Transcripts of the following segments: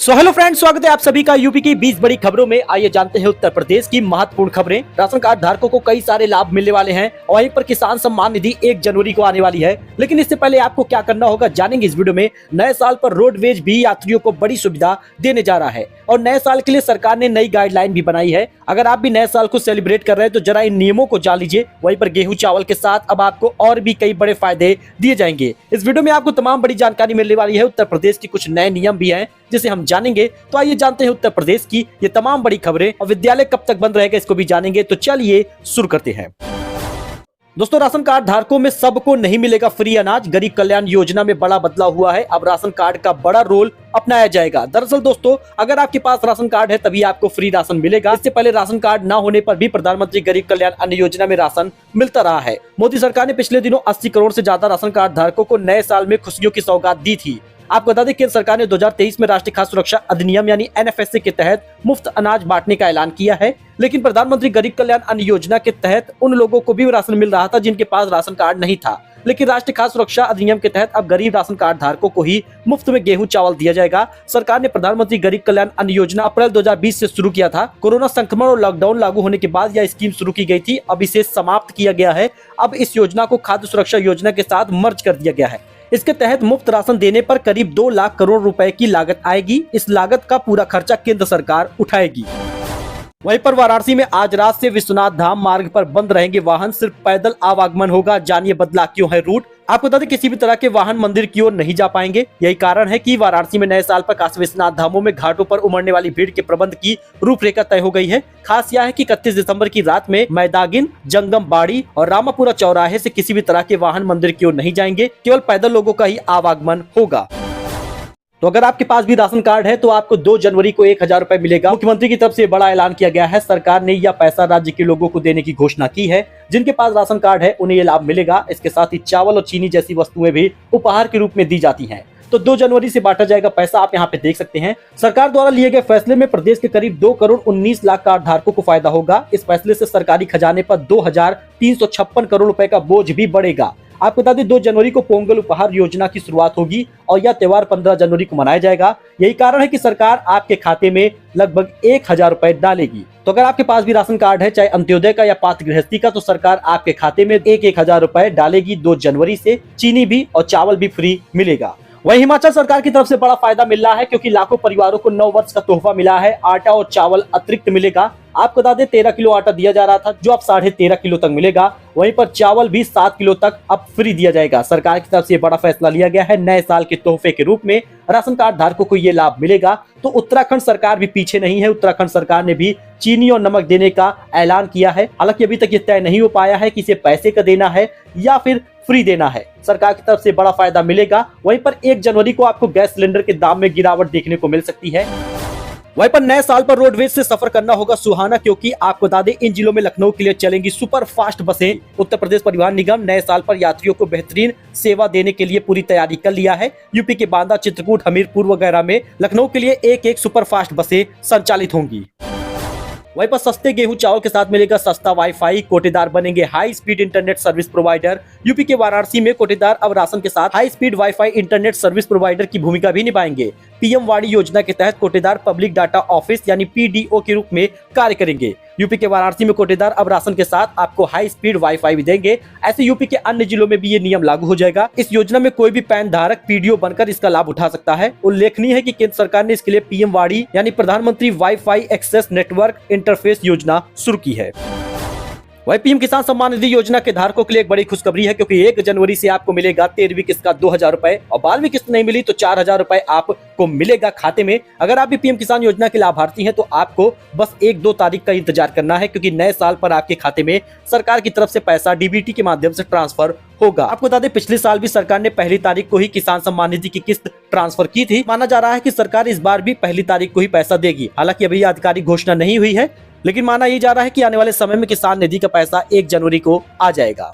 Hello friends, स्वागत है आप सभी का यूपी की 20 बड़ी खबरों में। आइए जानते हैं उत्तर प्रदेश की महत्वपूर्ण खबरें। राशन कार्ड धारकों को कई सारे लाभ मिलने वाले हैं और वहीं पर किसान सम्मान निधि 1 जनवरी को आने वाली है। लेकिन इससे पहले आपको क्या करना होगा जानेंगे इस वीडियो में। नए साल पर रोडवेज भी यात्रियों को बड़ी सुविधा देने जा रहा है और नए साल के लिए सरकार ने नई गाइडलाइन भी बनाई है। अगर आप भी नए साल को सेलिब्रेट कर रहे हैं तो जरा इन नियमों को जान लीजिए। वहीं पर गेहूं चावल के साथ अब आपको और भी कई बड़े फायदे दिए जाएंगे। इस वीडियो में आपको तमाम बड़ी जानकारी मिलने वाली है। उत्तर प्रदेश की कुछ नए नियम भी हैं जिसे हम जानेंगे। तो आइए जानते हैं उत्तर प्रदेश की ये तमाम बड़ी खबरें और विद्यालय कब तक बंद रहेगा इसको भी जानेंगे। तो चलिए शुरू करते हैं। दोस्तों, राशन कार्ड धारकों में सबको नहीं मिलेगा फ्री अनाज। गरीब कल्याण योजना में बड़ा बदलाव हुआ है। अब राशन कार्ड का बड़ा रोल अपनाया जाएगा। दरअसल दोस्तों, अगर आपके पास राशन कार्ड है तभी आपको फ्री राशन मिलेगा। इससे पहले राशन कार्ड ना होने पर भी प्रधानमंत्री गरीब कल्याण अन्न योजना में राशन मिलता रहा है। मोदी सरकार ने पिछले दिनों 80 करोड़ से ज्यादा राशन कार्ड धारकों को नए साल में खुशियों की सौगात दी थी। आपको बता दें, केंद्र सरकार ने 2023 में राष्ट्रीय खाद्य सुरक्षा अधिनियम यानी एनएफएसए के तहत मुफ्त अनाज बांटने का ऐलान किया है। लेकिन प्रधानमंत्री गरीब कल्याण अन्न योजना के तहत उन लोगों को भी राशन मिल रहा था जिनके पास राशन कार्ड नहीं था। लेकिन राष्ट्रीय खाद्य सुरक्षा अधिनियम के तहत अब गरीब राशन कार्ड धारकों को ही मुफ्त में गेहूं चावल दिया जाएगा। सरकार ने प्रधानमंत्री गरीब कल्याण अन्न योजना अप्रैल 2020 से शुरू किया था। कोरोना संक्रमण और लॉकडाउन लागू होने के बाद यह स्कीम शुरू की गई थी। अब इसे समाप्त किया गया है। अब इस योजना को खाद्य सुरक्षा योजना के साथ मर्ज कर दिया गया है। इसके तहत मुफ्त राशन देने पर करीब 2 लाख करोड़ रुपए की लागत आएगी। इस लागत का पूरा खर्चा केंद्र सरकार उठाएगी। वहीं पर वाराणसी में आज रात से विश्वनाथ धाम मार्ग पर बंद रहेंगे वाहन। सिर्फ पैदल आवागमन होगा। जानिए बदला क्यों है रूट। आपको बता दें, किसी भी तरह के वाहन मंदिर की ओर नहीं जा पाएंगे। यही कारण है कि वाराणसी में नए साल पर काशी विश्वनाथ धामों में घाटों पर उमड़ने वाली भीड़ के प्रबंध की रूपरेखा तय हो गई है। खास यह है कि 31 दिसंबर की रात में मैदागिन, जंगम बाड़ी और रामापुरा चौराहे से किसी भी तरह के वाहन मंदिर की ओर नहीं जाएंगे। केवल पैदल लोगों का ही आवागमन होगा। तो अगर आपके पास भी राशन कार्ड है तो आपको 2 जनवरी को 1000 रुपए मिलेगा। मुख्यमंत्री की तरफ से बड़ा ऐलान किया गया है। सरकार ने यह पैसा राज्य के लोगों को देने की घोषणा की है। जिनके पास राशन कार्ड है उन्हें यह लाभ मिलेगा। इसके साथ ही चावल और चीनी जैसी वस्तुएं भी उपहार के रूप में दी जाती हैं। तो 2 जनवरी से बांटा जाएगा पैसा। आप यहाँ पे देख सकते हैं। सरकार द्वारा लिए गए फैसले में प्रदेश के करीब 2 करोड़ 19 लाख कार्ड धारकों को फायदा होगा। इस फैसले से सरकारी खजाने पर 2356 करोड़ रुपए का बोझ भी बढ़ेगा। आपको बता दें, 2 जनवरी को पोंगल उपहार योजना की शुरुआत होगी और यह त्योहार 15 जनवरी को मनाया जाएगा। यही कारण है कि सरकार आपके खाते में लगभग 1000 रुपए डालेगी। तो अगर आपके पास भी राशन कार्ड है, चाहे अंत्योदय का या पात्र गृहस्थी का, तो सरकार आपके खाते में 1000 रुपए डालेगी 2 जनवरी से। चीनी भी और चावल भी फ्री मिलेगा। वहीं हिमाचल सरकार की तरफ से बड़ा फायदा मिल रहा है क्योंकि लाखों परिवारों को 9 वर्ष का तोहफा मिला है। आटा और चावल अतिरिक्त मिलेगा। आपको बता दें, 13 किलो आटा दिया जा रहा था जो अब 13.5 किलो तक मिलेगा। वहीं पर चावल भी 7 किलो तक अब फ्री दिया जाएगा। सरकार की तरफ से बड़ा फैसला लिया गया है। नए साल के तोहफे के रूप में राशन कार्ड धारकों को ये लाभ मिलेगा। तो उत्तराखंड सरकार भी पीछे नहीं है। उत्तराखंड सरकार ने भी चीनी और नमक देने का ऐलान किया है। हालांकि अभी तक ये तय नहीं हो पाया है कि इसे पैसे का देना है या फिर फ्री देना है। सरकार की तरफ से बड़ा फायदा मिलेगा। वहीं पर 1 जनवरी को आपको गैस सिलेंडर के दाम में गिरावट देखने को मिल सकती है। वहीं पर नए साल पर रोडवेज से सफर करना होगा सुहाना, क्योंकि आपको बता दें, इन जिलों में लखनऊ के लिए चलेंगी सुपर फास्ट बसें। उत्तर प्रदेश परिवहन निगम नए साल पर यात्रियों को बेहतरीन सेवा देने के लिए पूरी तैयारी कर लिया है। यूपी के बांदा, चित्रकूट, हमीरपुर वगैरह में लखनऊ के लिए एक सुपर फास्ट बसें संचालित होंगी। वहीं पर सस्ते गेहूं चावल के साथ मिलेगा सस्ता वाईफाई। कोटेदार बनेंगे high speed internet service provider. UP के वाराणसी में कोटेदार अब राशन के साथ high speed wifi internet service provider की भूमिका भी निभाएंगे। पीएम वाणी योजना के तहत कोटेदार पब्लिक डाटा ऑफिस यानी पीडीओ के रूप में कार्य करेंगे। यूपी के वाराणसी में कोटेदार अब राशन के साथ आपको हाई स्पीड वाईफाई भी देंगे। ऐसे यूपी के अन्य जिलों में भी ये नियम लागू हो जाएगा। इस योजना में कोई भी पैन धारक पीडीओ बनकर इसका लाभ उठा सकता है। उल्लेखनीय है कि केंद्र सरकार ने इसके लिए पीएम वाणी यानी प्रधानमंत्री वाईफाई एक्सेस नेटवर्क इंटरफेस योजना शुरू की है। वहीं पीएम किसान सम्मान निधि योजना के धारकों के लिए एक बड़ी खुशखबरी है, क्योंकि 1 जनवरी से आपको मिलेगा 13वीं किस्त का 2000 रुपए और 12वीं किस्त नहीं मिली तो 4000 रुपए आपको मिलेगा खाते में। अगर आप भी पीएम किसान योजना के लाभार्थी हैं तो आपको बस 1-2 तारीख का इंतजार करना है, क्योंकि नए साल पर आपके खाते में सरकार की तरफ से पैसा डीबीटी के माध्यम से ट्रांसफर होगा। आपको बता दें, पिछले साल भी सरकार ने 1 तारीख को ही किसान सम्मान निधि की किस्त ट्रांसफर की थी। माना जा रहा है कि सरकार इस बार भी 1 तारीख को ही पैसा देगी। हालांकि अभी आधिकारिक घोषणा नहीं हुई है, लेकिन माना ये जा रहा है कि आने वाले समय में किसान निधि का पैसा 1 जनवरी को आ जाएगा।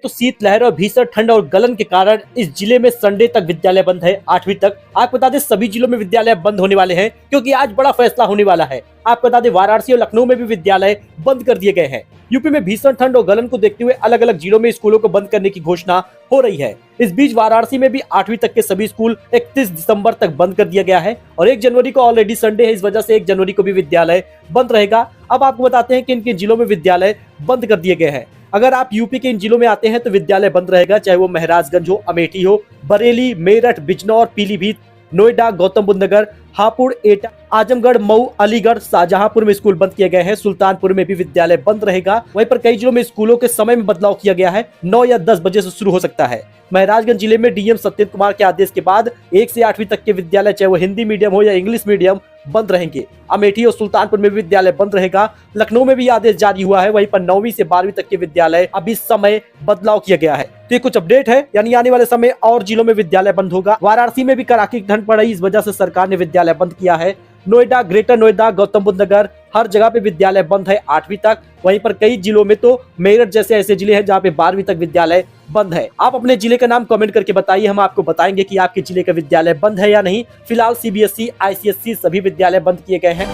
तो शीतलहर और भीषण ठंड और गलन के कारण इस जिले में संडे तक विद्यालय बंद है, 8वीं तक। आपको बता दें सभी जिलों में विद्यालय बंद होने वाले हैं क्योंकि आज बड़ा फैसला होने वाला है। आपको बता दें वाराणसी और लखनऊ में भी विद्यालय बंद कर दिए गए हैं। यूपी में भीषण ठंड और गलन को देखते हुए अलग अलग जिलों में स्कूलों को बंद करने की घोषणा हो रही है। इस बीच वाराणसी में भी 8वीं तक के सभी स्कूल 31 दिसंबर तक बंद कर दिया गया है और 1 जनवरी को ऑलरेडी संडे है, इस वजह से 1 जनवरी को भी विद्यालय बंद रहेगा। अब आपको बताते हैं कि किन किन जिलों में विद्यालय बंद कर दिए गए हैं। अगर आप यूपी के इन जिलों में आते हैं तो विद्यालय बंद रहेगा, चाहे वो महराजगंज हो, अमेठी हो, बरेली, मेरठ, बिजनौर, पीलीभीत, नोएडा, गौतम बुद्ध नगर, हापुड़, एटा, आजमगढ़, मऊ, अलीगढ़, शाहजहांपुर में स्कूल बंद किए गए हैं। सुल्तानपुर में भी विद्यालय बंद रहेगा। वहीं पर कई जिलों में स्कूलों के समय में बदलाव किया गया है, 9 या 10 बजे से शुरू हो सकता है। महराजगंज जिले में डीएम सत्येंद्र कुमार के आदेश के बाद 1 से 8वीं तक के विद्यालय, चाहे वो हिंदी मीडियम हो या इंग्लिश मीडियम, बंद रहेंगे। अमेठी और सुल्तानपुर में विद्यालय बंद रहेगा। लखनऊ में भी आदेश जारी हुआ है। वहीं पर 9वीं से 12वीं तक के विद्यालय अभी समय बदलाव किया गया है। तो ये कुछ अपडेट है, यानी आने वाले समय और जिलों में विद्यालय बंद होगा। वाराणसी में भी कड़ाके की ठंड पड़ रही, इस वजह से सरकार ने विद्यालय बंद किया है। नोएडा, ग्रेटर नोएडा, गौतम बुद्ध नगर, हर जगह पे विद्यालय बंद है 8वीं तक। वहीं पर कई जिलों में तो मेरठ जैसे ऐसे जिले हैं जहाँ पे 12वीं तक विद्यालय बंद है। आप अपने जिले का नाम कमेंट करके बताइए, हम आपको बताएंगे कि आपके जिले का विद्यालय बंद है या नहीं। फिलहाल सीबीएसई, आईसीएसई सभी विद्यालय बंद किए गए हैं।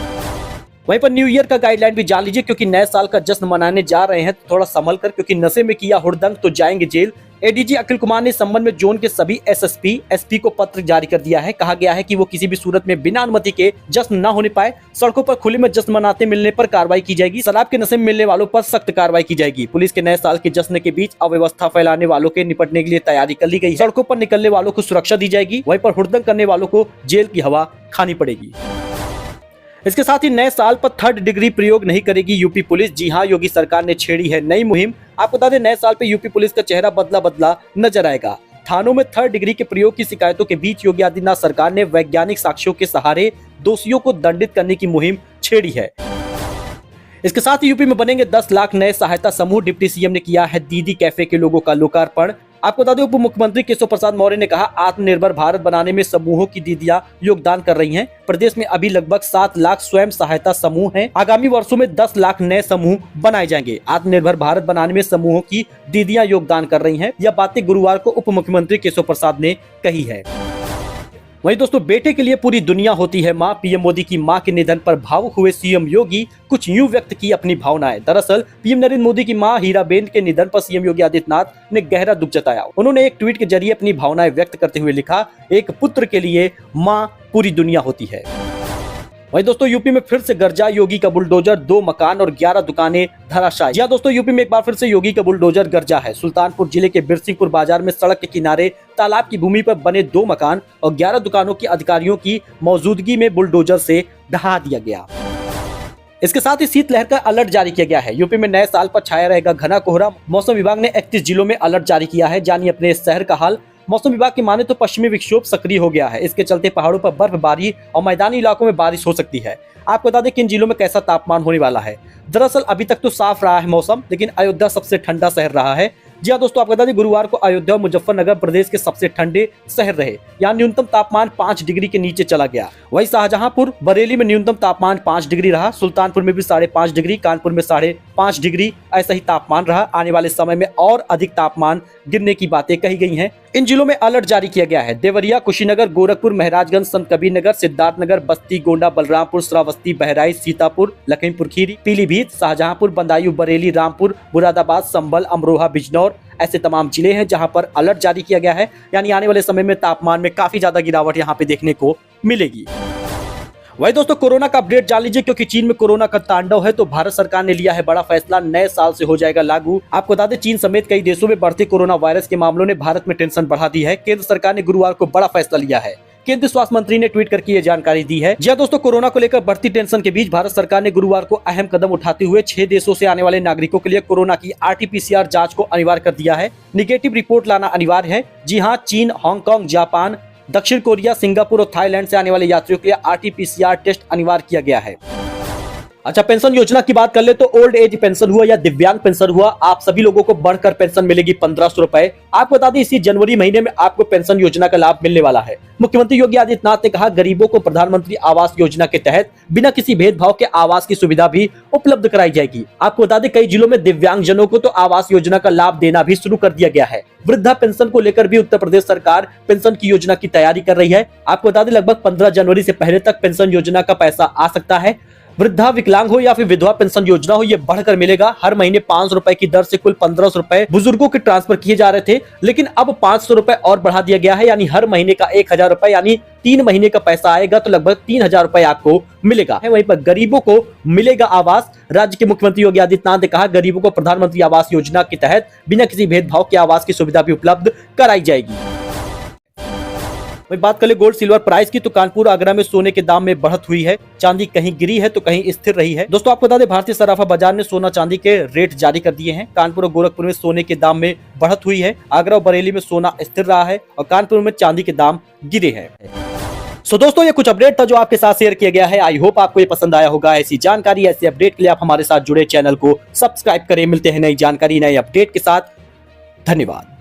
वहीं पर न्यू ईयर का गाइडलाइन भी जान लीजिए, क्योंकि नए साल का जश्न मनाने जा रहे हैं तो थोड़ा संभल कर, क्योंकि नशे में किया हुड़दंग तो जाएंगे जेल। एडीजी अखिल कुमार ने इस संबंध में जोन के सभी एसएसपी, एसपी को पत्र जारी कर दिया है। कहा गया है कि वो किसी भी सूरत में बिना अनुमति के जश्न न होने पाए। सड़कों पर खुले में जश्न मनाते मिलने पर कार्रवाई की जाएगी। शराब के नशे में मिलने वालों पर सख्त कार्रवाई की जाएगी। पुलिस के नए साल के जश्न के बीच अव्यवस्था फैलाने वालों के निपटने के लिए तैयारी कर ली गई। सड़कों पर निकलने वालों को सुरक्षा दी जाएगी। वहीं पर हुड़दंग करने वालों को जेल की हवा खानी पड़ेगी। इसके साथ ही नए साल पर 3rd डिग्री प्रयोग नहीं करेगी यूपी पुलिस। जी हां, योगी सरकार ने छेड़ी है नई मुहिम। आपको बता दें नए साल पे यूपी पुलिस का चेहरा बदला बदला नजर आएगा। थानों में 3rd डिग्री के प्रयोग की शिकायतों के बीच योगी आदित्यनाथ सरकार ने वैज्ञानिक साक्ष्यों के सहारे दोषियों को दंडित करने की मुहिम छेड़ी है। इसके साथ ही यूपी में बनेंगे 10 लाख नए सहायता समूह। डिप्टी सीएम ने किया है दीदी कैफे के लोगों का लोकार्पण। आपको बता दें उप मुख्यमंत्री केशव प्रसाद मौर्य ने कहा आत्मनिर्भर भारत बनाने में समूहों की दीदियां योगदान कर रही हैं। प्रदेश में अभी लगभग 7 लाख स्वयं सहायता समूह हैं। आगामी वर्षों में 10 लाख नए समूह बनाए जाएंगे। आत्मनिर्भर भारत बनाने में समूहों की दीदियां योगदान कर रही हैं। यह बातें गुरुवार को उप मुख्यमंत्री केशव प्रसाद ने कही है। वहीं दोस्तों, बेटे के लिए पूरी दुनिया होती है मां। पीएम मोदी की मां के निधन पर भावुक हुए सीएम योगी, कुछ यूं व्यक्त की अपनी भावनाएं। दरअसल पीएम नरेंद्र मोदी की मां हीराबेन के निधन पर सीएम योगी आदित्यनाथ ने गहरा दुख जताया। उन्होंने एक ट्वीट के जरिए अपनी भावनाएं व्यक्त करते हुए लिखा, एक पुत्र के लिए मां पूरी दुनिया होती है। वहीं दोस्तों, यूपी में फिर से गरजा योगी का बुलडोजर, 2 मकान और 11 दुकानें धराशायी। जी हां दोस्तों, यूपी में एक बार फिर से योगी का बुलडोजर गरजा है। सुल्तानपुर जिले के बिरसिंहपुर बाजार में सड़क के किनारे तालाब की भूमि पर बने 2 मकान और 11 दुकानों की अधिकारियों की मौजूदगी में बुलडोजर से ढहा दिया गया। इसके साथ ही शीतलहर का अलर्ट जारी किया गया है। यूपी में नए साल पर छाया रहेगा घना कोहरा। मौसम विभाग ने 31 जिलों में अलर्ट जारी किया है। जानिए अपने शहर का हाल। मौसम विभाग की माने तो पश्चिमी विक्षोभ सक्रिय हो गया है। इसके चलते पहाड़ों पर बर्फबारी और मैदानी इलाकों में बारिश हो सकती है। आपको बता दें किन जिलों में कैसा तापमान होने वाला है। दरअसल अभी तक तो साफ रहा है मौसम, लेकिन अयोध्या सबसे ठंडा शहर रहा है। जी हाँ दोस्तों, आपको बता दें गुरुवार को अयोध्या और मुजफ्फरनगर प्रदेश के सबसे ठंडे शहर रहे। यहाँ न्यूनतम तापमान 5 डिग्री के नीचे चला गया। वहीं शाहजहांपुर, बरेली में न्यूनतम तापमान 5 डिग्री रहा। सुल्तानपुर में भी 5.5 डिग्री, कानपुर में 5.5 डिग्री ऐसा ही तापमान रहा। आने वाले समय में और अधिक तापमान गिरने की बातें कही गई हैं। इन जिलों में अलर्ट जारी किया गया है। देवरिया, कुशीनगर, गोरखपुर, महराजगंज, संत कबीरनगर, सिद्धार्थनगर, बस्ती, गोंडा, बलरामपुर, श्रावस्ती, बहराइच, सीतापुर, लखीमपुर खीरी, पीलीभीत, शाहजहांपुर, बदायूं, बरेली, रामपुर, मुरादाबाद, संभल, अमरोहा, बिजनौर ऐसे तमाम जिले हैं जहां पर अलर्ट जारी किया गया है। यानी आने वाले समय में तापमान में काफी ज्यादा गिरावट यहां पे देखने को मिलेगी। वही दोस्तों, कोरोना का अपडेट जान लीजिए, क्योंकि चीन में कोरोना का तांडव है तो भारत सरकार ने लिया है बड़ा फैसला। नए साल से हो जाएगा लागू। आपको बता दें चीन समेत कई देशों में बढ़ते कोरोना वायरस के मामलों ने भारत में टेंशन बढ़ा दी है। केंद्र सरकार ने गुरुवार को बड़ा फैसला लिया है। केंद्रीय स्वास्थ्य मंत्री ने ट्वीट करके ये जानकारी दी है। जी दोस्तों, कोरोना को लेकर बढ़ती टेंशन के बीच भारत सरकार ने गुरुवार को अहम कदम उठाते हुए 6 देशों से आने वाले नागरिकों के लिए कोरोना की RT-PCR जांच को अनिवार्य कर दिया है। निगेटिव रिपोर्ट लाना अनिवार्य है। जी हाँ, चीन, हांगकांग, जापान, दक्षिण कोरिया, सिंगापुर और थाईलैंड से आने वाले यात्रियों के लिए RT-PCR टेस्ट अनिवार्य किया गया है। अच्छा, पेंशन योजना की बात कर ले तो ओल्ड एज पेंशन हुआ या दिव्यांग पेंशन हुआ, आप सभी लोगों को बढ़कर पेंशन मिलेगी 1500 रुपए। आपको बता दें इसी जनवरी महीने में आपको पेंशन योजना का लाभ मिलने वाला है। मुख्यमंत्री योगी आदित्यनाथ ने कहा गरीबों को प्रधानमंत्री आवास योजना के तहत बिना किसी भेदभाव के आवास की सुविधा भी उपलब्ध कराई जाएगी। आपको बता दें कई जिलों में दिव्यांगजनों को तो आवास योजना का लाभ देना भी शुरू कर दिया गया है। वृद्धा पेंशन को लेकर भी उत्तर प्रदेश सरकार पेंशन की योजना की तैयारी कर रही है। आपको बता दें लगभग 15 जनवरी से पहले तक पेंशन योजना का पैसा आ सकता है। वृद्धा, विकलांग हो या फिर विधवा पेंशन योजना हो, ये बढ़कर मिलेगा। हर महीने 500 रुपए की दर से कुल 1500 रुपए बुजुर्गों के ट्रांसफर किए जा रहे थे, लेकिन अब 500 रुपए और बढ़ा दिया गया है, यानी हर महीने का 1000 रुपए, यानी 3 महीने का पैसा आएगा तो लगभग 3000 रुपए आपको मिलेगा। वहीं पर गरीबों को मिलेगा आवास। राज्य के मुख्यमंत्री योगी आदित्यनाथ ने कहा गरीबों को प्रधानमंत्री आवास योजना के तहत बिना किसी भेदभाव के आवास की सुविधा भी उपलब्ध कराई जाएगी। वही बात कर ले गोल्ड सिल्वर प्राइस की तो कानपुर आगरा में सोने के दाम में बढ़त हुई है। चांदी कहीं गिरी है तो कहीं स्थिर रही है। दोस्तों आपको बता दें भारतीय सराफा बाजार ने सोना चांदी के रेट जारी कर दिए हैं। कानपुर और गोरखपुर में सोने के दाम में बढ़त हुई है। आगरा और बरेली में सोना स्थिर रहा है और कानपुर में चांदी के दाम गिरे हैं। सो दोस्तों ये कुछ अपडेट था जो आपके साथ शेयर किया गया है। आई होप आपको ये पसंद आया होगा। ऐसी जानकारी, ऐसे अपडेट के लिए आप हमारे साथ जुड़े, चैनल को सब्सक्राइब करें। मिलते हैं नई जानकारी, नए अपडेट के साथ। धन्यवाद।